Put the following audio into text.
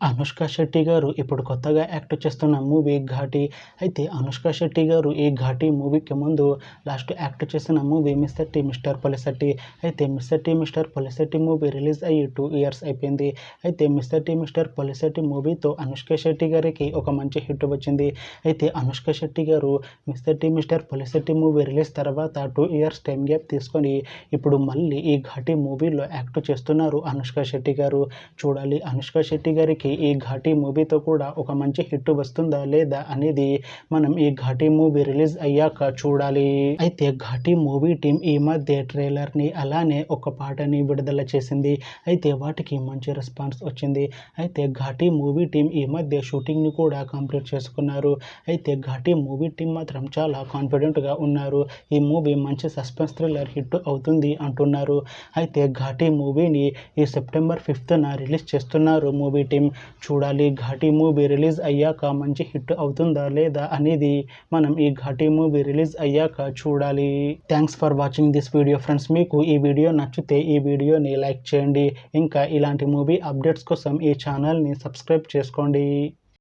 అనుష్క శెట్టి గారు ఇప్పుడు కొత్తగా యాక్ట్ చేస్తున్న మూవీ ఘాటి. అయితే అనుష్క శెట్టి గారు ఈ ఘాటి మూవీకి ముందు లాస్ట్ యాక్ట్ చేసిన movie mister tea mister Polishetty. అయితే mister tea mister Polishetty movie release అయ్యి 2 ఇయర్స్ అయిపోయింది. అయితే మిస్టర్ టీ మిస్టర్ పొలిశెట్టి మూవీతో అనుష్క శెట్టి గారికి ఒక మంచి హిట్ వచ్చింది. అయితే అనుష్క శెట్టి గారు Mr tea mister Polishetty movie release తర్వాత 2 ఇయర్స్ టైం గ్యాప్ తీసుకొని ఇప్పుడు మళ్ళీ ఈ ఘాటి మూవీలో యాక్ట్ చేస్తున్నారు అనుష్క శెట్టి గారు. చూడాలి అనుష్క శెట్టి గారికి ఈ ఘాటి మూవీతో కూడా ఒక మంచి హిట్ వస్తుందా లేదా అనేది మనం ఈ ఘాటి మూవీ రిలీజ్ అయ్యాక చూడాలి. అయితే ఘాటి మూవీ టీం ఈ మధ్య ట్రైలర్ని అలానే ఒక పాటని విడుదల చేసింది. అయితే వాటికి మంచి రెస్పాన్స్ వచ్చింది. అయితే ఘాటి మూవీ టీం ఈ మధ్య షూటింగ్ని కూడా కంప్లీట్ చేసుకున్నారు. అయితే ఘాటి మూవీ టీం మాత్రం చాలా కాన్ఫిడెంట్గా ఉన్నారు. ఈ మూవీ మంచి సస్పెన్స్ థ్రిల్లర్ హిట్ అవుతుంది అంటున్నారు. అయితే ఘాటి మూవీని ఈ సెప్టెంబర్ 5న రిలీజ్ చేస్తున్నారు మూవీ టీం. చూడాలి ఘాటి మూవీ రిలీజ్ అయ్యాక మంచి హిట్ అవుతుందా లేదా అనేది మనం ఈ ఘాటి మూవీ రిలీజ్ అయ్యాక చూడాలి. Thanks for watching this video friends. మీకు ఈ వీడియో నచ్చితే ఈ వీడియోని లైక్ చేయండి. ఇంకా ఇలాంటి మూవీ అప్డేట్స్ కోసం ఈ ఛానల్ని సబ్స్క్రైబ్ చేసుకోండి.